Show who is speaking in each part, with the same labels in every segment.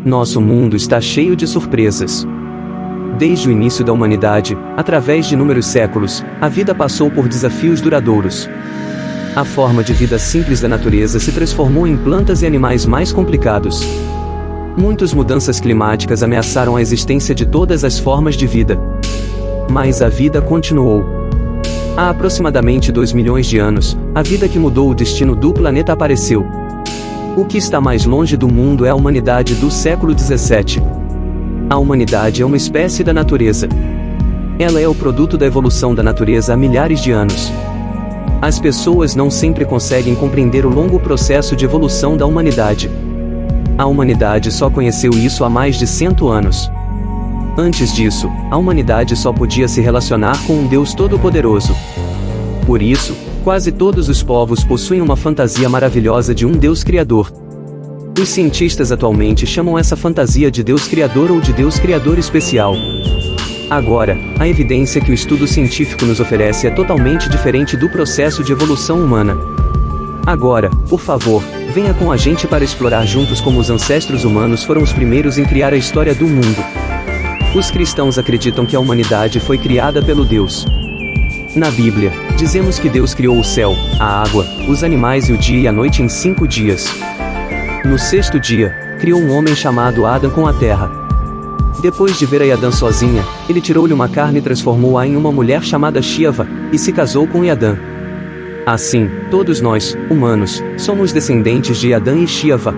Speaker 1: Nosso mundo está cheio de surpresas. Desde o início da humanidade, através de inúmeros séculos, a vida passou por desafios duradouros. A forma de vida simples da natureza se transformou em plantas e animais mais complicados. Muitas mudanças climáticas ameaçaram a existência de todas as formas de vida. Mas a vida continuou. Há aproximadamente 2 milhões de anos, a vida que mudou o destino do planeta apareceu. O que está mais longe do mundo é a humanidade do século 17. A humanidade é uma espécie da natureza. Ela é o produto da evolução da natureza há milhares de anos. As pessoas não sempre conseguem compreender o longo processo de evolução da humanidade. A humanidade só conheceu isso há mais de 100 anos. Antes disso, a humanidade só podia se relacionar com um Deus todo-poderoso. Por isso, quase todos os povos possuem uma fantasia maravilhosa de um Deus criador. Os cientistas atualmente chamam essa fantasia de Deus criador ou de Deus criador especial. Agora, a evidência que o estudo científico nos oferece é totalmente diferente do processo de evolução humana. Agora, por favor, venha com a gente para explorar juntos como os ancestros humanos foram os primeiros em criar a história do mundo. Os cristãos acreditam que a humanidade foi criada pelo Deus. Na Bíblia, dizemos que Deus criou o céu, a água, os animais e o dia e a noite em 5 dias. No 6º dia, criou um homem chamado Adão com a terra. Depois de ver a Adã sozinha, ele tirou-lhe uma carne e transformou-a em uma mulher chamada Shiva, e se casou com Adã. Assim, todos nós, humanos, somos descendentes de Adã e Shiva.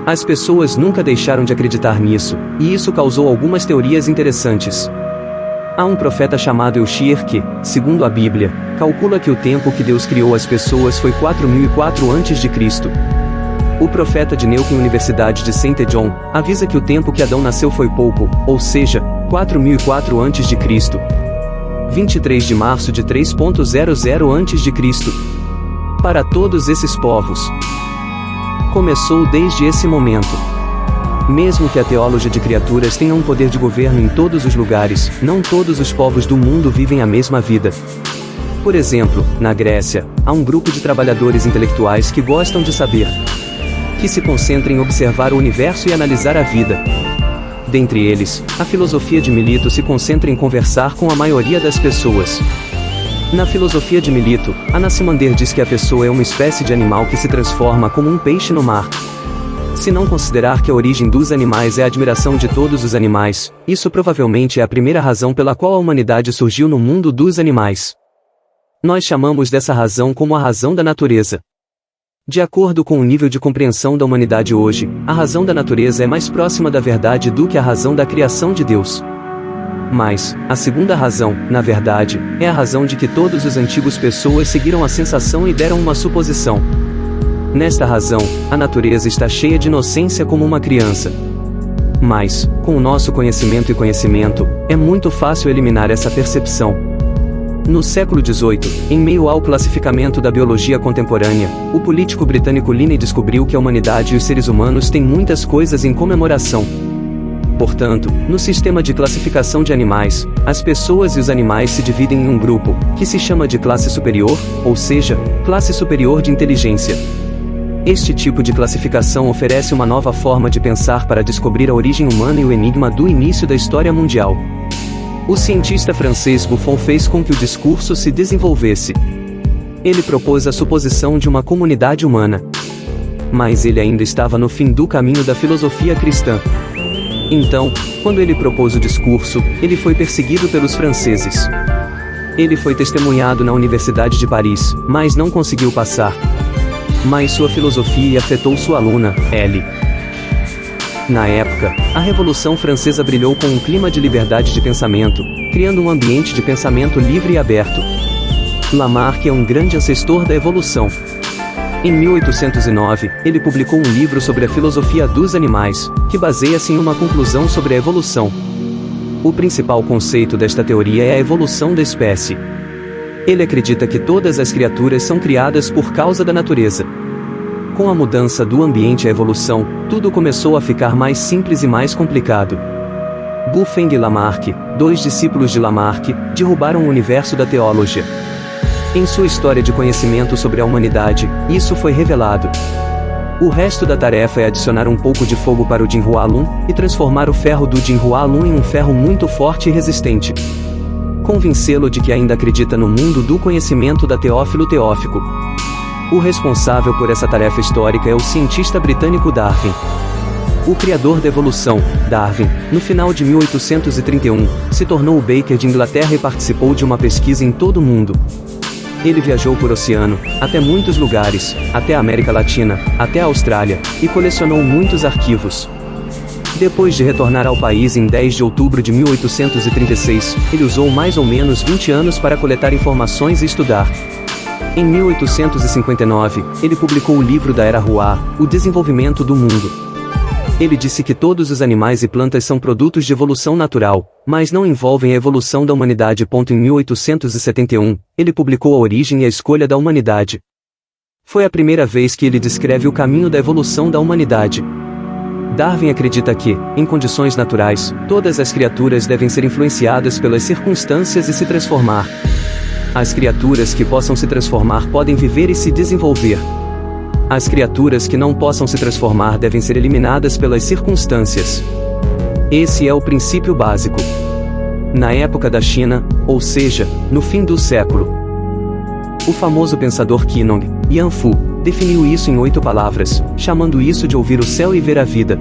Speaker 1: As pessoas nunca deixaram de acreditar nisso, e isso causou algumas teorias interessantes. Há um profeta chamado Eushir que, segundo a Bíblia, calcula que o tempo que Deus criou as pessoas foi 4004 a.C. O profeta de Neuquén Universidade de St. John avisa que o tempo que Adão nasceu foi pouco, ou seja, 4004 a.C. 23 de março de 3.00 a.C. Para todos esses povos, começou desde esse momento. Mesmo que a teologia de criaturas tenha um poder de governo em todos os lugares, não todos os povos do mundo vivem a mesma vida. Por exemplo, na Grécia, há um grupo de trabalhadores intelectuais que gostam de saber, que se concentram em observar o universo e analisar a vida. Dentre eles, a filosofia de Milito se concentra em conversar com a maioria das pessoas. Na filosofia de Milito, Anaximander diz que a pessoa é uma espécie de animal que se transforma como um peixe no mar. Se não considerar que a origem dos animais é a admiração de todos os animais, isso provavelmente é a primeira razão pela qual a humanidade surgiu no mundo dos animais. Nós chamamos dessa razão como a razão da natureza. De acordo com o nível de compreensão da humanidade hoje, a razão da natureza é mais próxima da verdade do que a razão da criação de Deus. Mas, a segunda razão, na verdade, é a razão de que todos os antigos pessoas seguiram a sensação e deram uma suposição. Nesta razão, a natureza está cheia de inocência como uma criança. Mas, com o nosso conhecimento, é muito fácil eliminar essa percepção. No século XVIII, em meio ao classificamento da biologia contemporânea, o político britânico Linney descobriu que a humanidade e os seres humanos têm muitas coisas em comemoração. Portanto, no sistema de classificação de animais, as pessoas e os animais se dividem em um grupo, que se chama de classe superior, ou seja, classe superior de inteligência. Este tipo de classificação oferece uma nova forma de pensar para descobrir a origem humana e o enigma do início da história mundial. O cientista francês Buffon fez com que o discurso se desenvolvesse. Ele propôs a suposição de uma comunidade humana. Mas ele ainda estava no fim do caminho da filosofia cristã. Então, quando ele propôs o discurso, ele foi perseguido pelos franceses. Ele foi testemunhado na Universidade de Paris, mas não conseguiu passar. Mas sua filosofia afetou sua aluna, Elle. Na época, a Revolução Francesa brilhou com um clima de liberdade de pensamento, criando um ambiente de pensamento livre e aberto. Lamarck é um grande ancestor da evolução. Em 1809, ele publicou um livro sobre a filosofia dos animais, que baseia-se em uma conclusão sobre a evolução. O principal conceito desta teoria é a evolução da espécie. Ele acredita que todas as criaturas são criadas por causa da natureza. Com a mudança do ambiente e a evolução, tudo começou a ficar mais simples e mais complicado. Buffon e Lamarck, dois discípulos de Lamarck, derrubaram o universo da teologia. Em sua história de conhecimento sobre a humanidade, isso foi revelado. O resto da tarefa é adicionar um pouco de fogo para o Jinhua-lun, e transformar o ferro do Jinhua-lun em um ferro muito forte e resistente. Convencê-lo de que ainda acredita no mundo do conhecimento da Teófilo Teófico. O responsável por essa tarefa histórica é o cientista britânico Darwin. O criador da evolução, Darwin, no final de 1831, se tornou o Baker de Inglaterra e participou de uma pesquisa em todo o mundo. Ele viajou por oceano, até muitos lugares, até a América Latina, até a Austrália, e colecionou muitos arquivos. Depois de retornar ao país em 10 de outubro de 1836, ele usou mais ou menos 20 anos para coletar informações e estudar. Em 1859, ele publicou o livro da Era Hua, O Desenvolvimento do Mundo. Ele disse que todos os animais e plantas são produtos de evolução natural, mas não envolvem a evolução da humanidade. Em 1871, ele publicou A Origem e a Escolha da Humanidade. Foi a primeira vez que ele descreve o caminho da evolução da humanidade. Darwin acredita que, em condições naturais, todas as criaturas devem ser influenciadas pelas circunstâncias e se transformar. As criaturas que possam se transformar podem viver e se desenvolver. As criaturas que não possam se transformar devem ser eliminadas pelas circunstâncias. Esse é o princípio básico. Na época da China, ou seja, no fim do século, o famoso pensador Qinong, Yanfu, definiu isso em 8 palavras, chamando isso de ouvir o céu e ver a vida.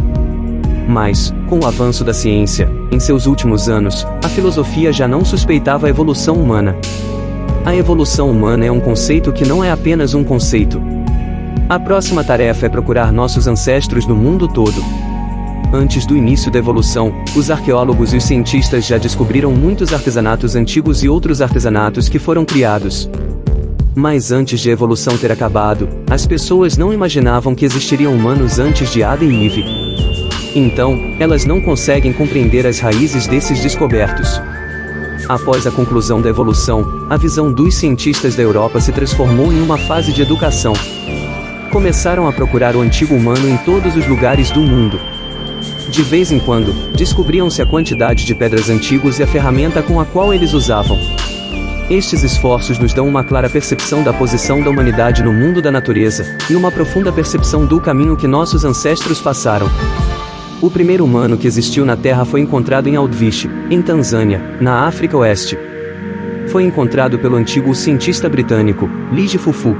Speaker 1: Mas, com o avanço da ciência, em seus últimos anos, a filosofia já não suspeitava a evolução humana. A evolução humana é um conceito que não é apenas um conceito. A próxima tarefa é procurar nossos ancestros no mundo todo. Antes do início da evolução, os arqueólogos e os cientistas já descobriram muitos artesanatos antigos e outros artesanatos que foram criados. Mas antes de a evolução ter acabado, as pessoas não imaginavam que existiriam humanos antes de Adam e Eve. Então, elas não conseguem compreender as raízes desses descobertos. Após a conclusão da evolução, a visão dos cientistas da Europa se transformou em uma fase de educação. Começaram a procurar o antigo humano em todos os lugares do mundo. De vez em quando, descobriam-se a quantidade de pedras antigos e a ferramenta com a qual eles usavam. Estes esforços nos dão uma clara percepção da posição da humanidade no mundo da natureza, e uma profunda percepção do caminho que nossos ancestros passaram. O primeiro humano que existiu na Terra foi encontrado em Aldwych, em Tanzânia, na África Oeste. Foi encontrado pelo antigo cientista britânico, Lige Fufu.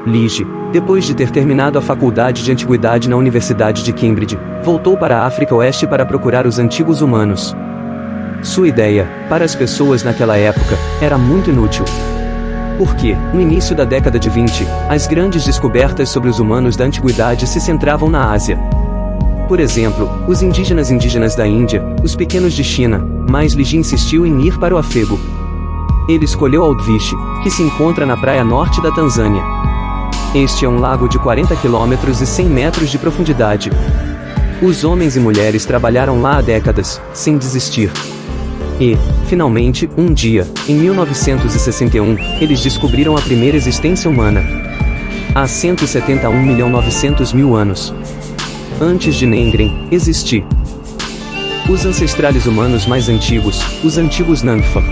Speaker 1: Lige, depois de ter terminado a faculdade de antiguidade na Universidade de Cambridge, voltou para a África Oeste para procurar os antigos humanos. Sua ideia, para as pessoas naquela época, era muito inútil. Porque, no início da década de 20, as grandes descobertas sobre os humanos da antiguidade se centravam na Ásia. Por exemplo, os indígenas da Índia, os pequenos de China, mas Lige insistiu em ir para o Afego. Ele escolheu Aldwych, que se encontra na praia norte da Tanzânia. Este é um lago de 40 quilômetros e 100 metros de profundidade. Os homens e mulheres trabalharam lá há décadas, sem desistir. E, finalmente, um dia, em 1961, eles descobriram a primeira existência humana. Há 171.900.000 anos. Antes de Nengren existir. Os ancestrais humanos mais antigos, os antigos Nangfa.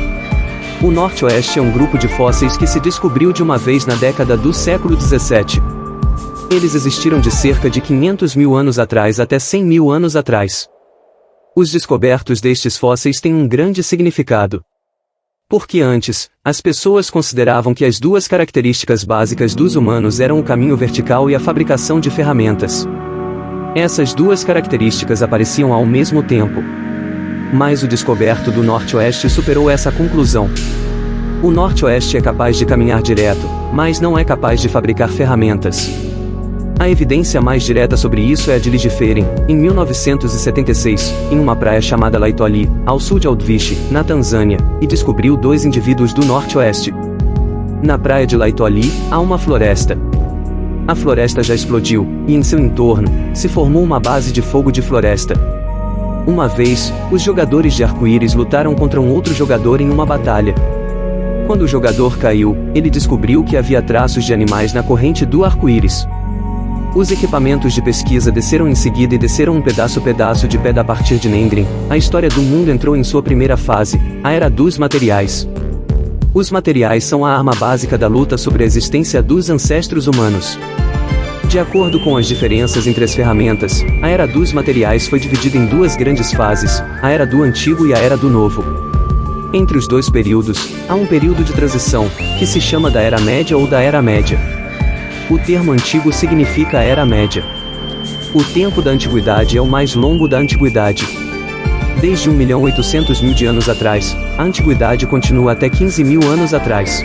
Speaker 1: O Norte-Oeste é um grupo de fósseis que se descobriu de uma vez na década do século XVII. Eles existiram de cerca de 500.000 anos atrás até 100.000 anos atrás. Os descobertos destes fósseis têm um grande significado. Porque antes, as pessoas consideravam que as duas características básicas dos humanos eram o caminho vertical e a fabricação de ferramentas. Essas duas características apareciam ao mesmo tempo. Mas o descoberto do Norte-Oeste superou essa conclusão. O Norte-Oeste é capaz de caminhar direto, mas não é capaz de fabricar ferramentas. A evidência mais direta sobre isso é a de Lige Feren, em 1976, em uma praia chamada Laitoli, ao sul de Aldwych, na Tanzânia, e descobriu 2 indivíduos do Norte-Oeste. Na praia de Laitoli, há uma floresta. A floresta já explodiu, e em seu entorno, se formou uma base de fogo de floresta. Uma vez, os jogadores de arco-íris lutaram contra um outro jogador em uma batalha. Quando o jogador caiu, ele descobriu que havia traços de animais na corrente do arco-íris. Os equipamentos de pesquisa desceram em seguida e desceram um pedaço de pedra a partir de Nengren. A história do mundo entrou em sua primeira fase, a Era dos Materiais. Os materiais são a arma básica da luta sobre a existência dos ancestros humanos. De acordo com as diferenças entre as ferramentas, a Era dos Materiais foi dividida em duas grandes fases, a Era do Antigo e a Era do Novo. Entre os dois períodos, há um período de transição, que se chama da Era Média ou da Era Média. O termo antigo significa a Era Média. O tempo da Antiguidade é o mais longo da Antiguidade. Desde 1.800.000 de anos atrás, a Antiguidade continua até 15.000 anos atrás.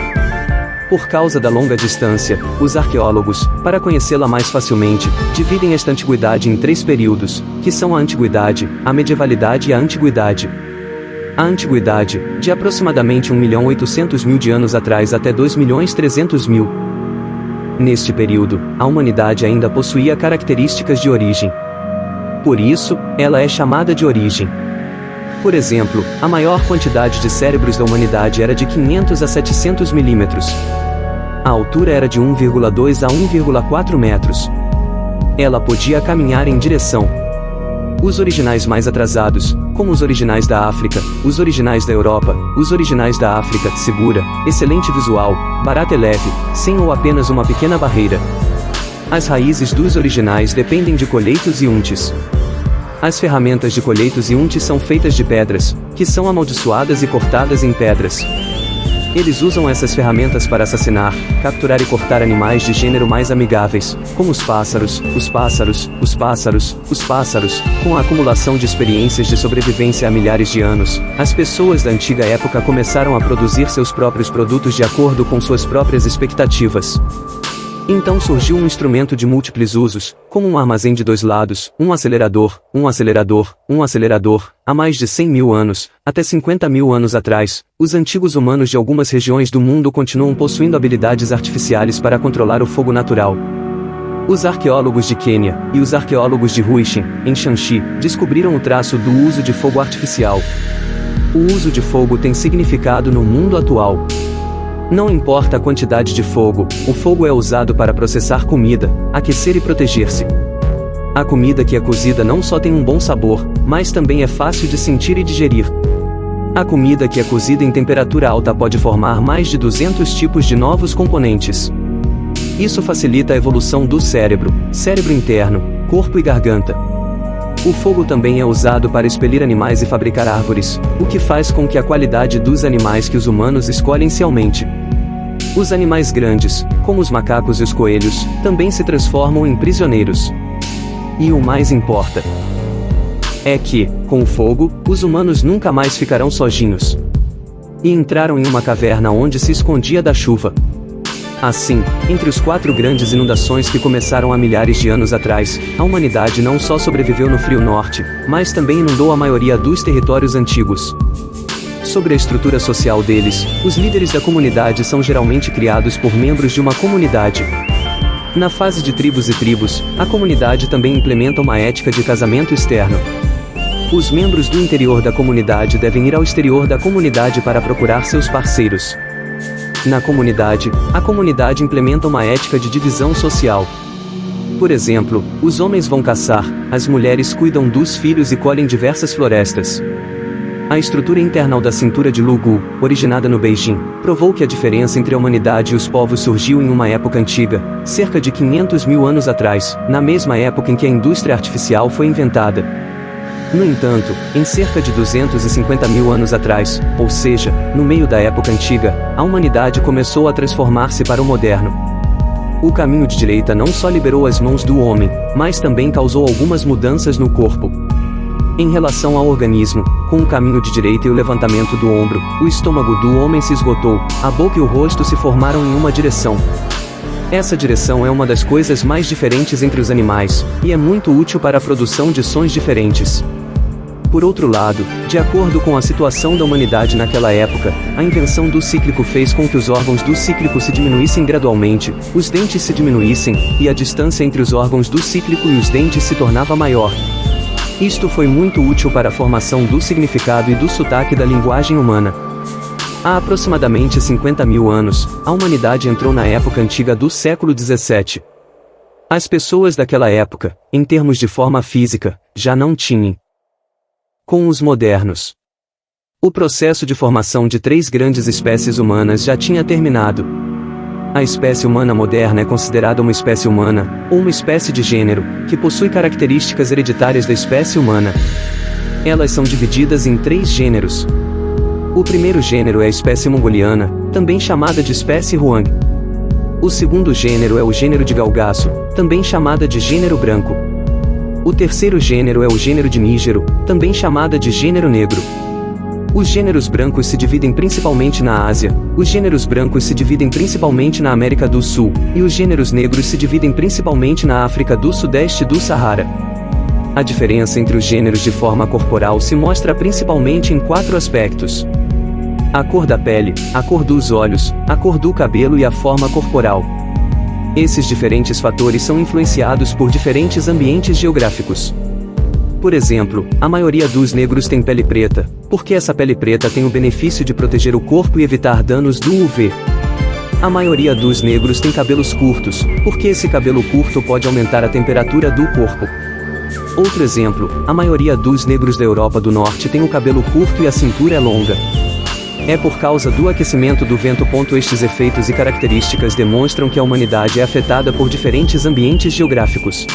Speaker 1: Por causa da longa distância, os arqueólogos, para conhecê-la mais facilmente, dividem esta antiguidade em três períodos, que são a Antiguidade, a Medievalidade e a Antiguidade. A Antiguidade, de aproximadamente 1.800.000 de anos atrás até 2.300.000. Neste período, a humanidade ainda possuía características de origem. Por isso, ela é chamada de origem. Por exemplo, a maior quantidade de cérebros da humanidade era de 500 a 700 milímetros. A altura era de 1,2 a 1,4 metros. Ela podia caminhar em direção. Os originais mais atrasados, como os originais da África, os originais da Europa, os originais da África, segura, excelente visual, barata e leve, sem ou apenas uma pequena barreira. As raízes dos originais dependem de colheitos e untes. As ferramentas de colheitos e untes são feitas de pedras, que são amaldiçoadas e cortadas em pedras. Eles usam essas ferramentas para assassinar, capturar e cortar animais de gênero mais amigáveis, como os pássaros, com a acumulação de experiências de sobrevivência há milhares de anos. As pessoas da antiga época começaram a produzir seus próprios produtos de acordo com suas próprias expectativas. Então surgiu um instrumento de múltiplos usos, como um armazém de dois lados, um acelerador, há mais de 100.000 anos, até 50.000 anos atrás. Os antigos humanos de algumas regiões do mundo continuam possuindo habilidades artificiais para controlar o fogo natural. Os arqueólogos de Quênia, e os arqueólogos de Huishin, em Shanxi, descobriram o traço do uso de fogo artificial. O uso de fogo tem significado no mundo atual. Não importa a quantidade de fogo, o fogo é usado para processar comida, aquecer e proteger-se. A comida que é cozida não só tem um bom sabor, mas também é fácil de sentir e digerir. A comida que é cozida em temperatura alta pode formar mais de 200 tipos de novos componentes. Isso facilita a evolução do cérebro interno, corpo e garganta. O fogo também é usado para expelir animais e fabricar árvores, o que faz com que a qualidade dos animais que os humanos escolhem se aumente. Os animais grandes, como os macacos e os coelhos, também se transformam em prisioneiros. E o mais importa é que, com o fogo, os humanos nunca mais ficarão sozinhos. E entraram em uma caverna onde se escondia da chuva. Assim, entre os 4 grandes inundações que começaram há milhares de anos atrás, a humanidade não só sobreviveu no frio norte, mas também inundou a maioria dos territórios antigos. Sobre a estrutura social deles, os líderes da comunidade são geralmente criados por membros de uma comunidade. Na fase de tribos e tribos, a comunidade também implementa uma ética de casamento externo. Os membros do interior da comunidade devem ir ao exterior da comunidade para procurar seus parceiros. Na comunidade, a comunidade implementa uma ética de divisão social. Por exemplo, os homens vão caçar, as mulheres cuidam dos filhos e colhem diversas florestas. A estrutura internal da cintura de Lugu, originada no Beijing, provou que a diferença entre a humanidade e os povos surgiu em uma época antiga, cerca de 500.000 anos atrás, na mesma época em que a indústria artificial foi inventada. No entanto, em cerca de 250.000 anos atrás, ou seja, no meio da época antiga, a humanidade começou a transformar-se para o moderno. O caminho de direita não só liberou as mãos do homem, mas também causou algumas mudanças no corpo. Em relação ao organismo, com o caminho de direita e o levantamento do ombro, o estômago do homem se esgotou, a boca e o rosto se formaram em uma direção. Essa direção é uma das coisas mais diferentes entre os animais, e é muito útil para a produção de sons diferentes. Por outro lado, de acordo com a situação da humanidade naquela época, a invenção do cíclico fez com que os órgãos do cíclico se diminuíssem gradualmente, os dentes se diminuíssem, e a distância entre os órgãos do cíclico e os dentes se tornava maior. Isto foi muito útil para a formação do significado e do sotaque da linguagem humana. Há aproximadamente 50.000 anos, a humanidade entrou na época antiga do século XVII. As pessoas daquela época, em termos de forma física, já não tinham. Com os modernos, o processo de formação de 3 grandes espécies humanas já tinha terminado. A espécie humana moderna é considerada uma espécie humana, ou uma espécie de gênero, que possui características hereditárias da espécie humana. Elas são divididas em 3 gêneros. O primeiro gênero é a espécie mongoliana, também chamada de espécie Huang. O segundo gênero é o gênero de Galgaço, também chamada de gênero branco. O terceiro gênero é o gênero de Nígero, também chamada de gênero negro. Os gêneros brancos se dividem principalmente na Ásia, os gêneros brancos se dividem principalmente na América do Sul, e os gêneros negros se dividem principalmente na África do Sudeste do Saara. A diferença entre os gêneros de forma corporal se mostra principalmente em 4 aspectos: a cor da pele, a cor dos olhos, a cor do cabelo e a forma corporal. Esses diferentes fatores são influenciados por diferentes ambientes geográficos. Por exemplo, a maioria dos negros tem pele preta, porque essa pele preta tem o benefício de proteger o corpo e evitar danos do UV. A maioria dos negros tem cabelos curtos, porque esse cabelo curto pode aumentar a temperatura do corpo. Outro exemplo, a maioria dos negros da Europa do Norte tem o cabelo curto e a cintura é longa. É por causa do aquecimento do vento. Estes efeitos e características demonstram que a humanidade é afetada por diferentes ambientes geográficos.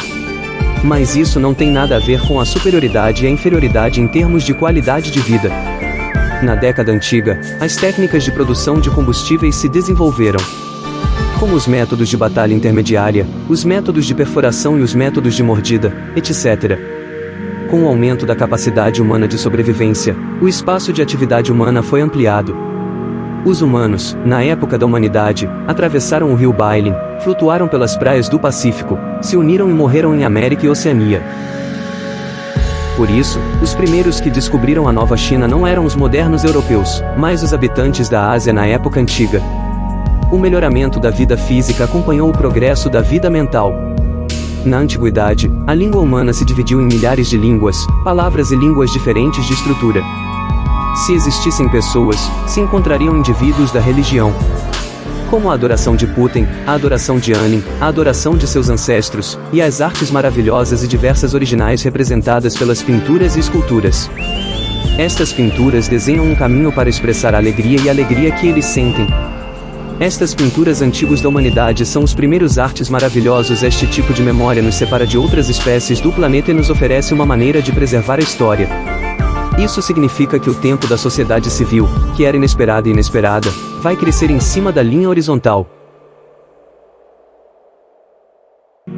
Speaker 1: Mas isso não tem nada a ver com a superioridade e a inferioridade em termos de qualidade de vida. Na década antiga, as técnicas de produção de combustíveis se desenvolveram, como os métodos de batalha intermediária, os métodos de perfuração e os métodos de mordida, etc. Com o aumento da capacidade humana de sobrevivência, o espaço de atividade humana foi ampliado. Os humanos, na época da humanidade, atravessaram o rio Bailing, flutuaram pelas praias do Pacífico, se uniram e morreram em América e Oceania. Por isso, os primeiros que descobriram a Nova China não eram os modernos europeus, mas os habitantes da Ásia na época antiga. O melhoramento da vida física acompanhou o progresso da vida mental. Na antiguidade, a língua humana se dividiu em milhares de línguas, palavras e línguas diferentes de estrutura. Se existissem pessoas, se encontrariam indivíduos da religião, como a adoração de Putin, a adoração de Anin, a adoração de seus ancestros, e as artes maravilhosas e diversas originais representadas pelas pinturas e esculturas. Estas pinturas desenham um caminho para expressar a alegria e a alegria que eles sentem. Estas pinturas antigas da humanidade são os primeiros artes maravilhosos. Este tipo de memória nos separa de outras espécies do planeta e nos oferece uma maneira de preservar a história. Isso significa que o tempo da sociedade civil, que era inesperada e inesperada, vai crescer em cima da linha horizontal.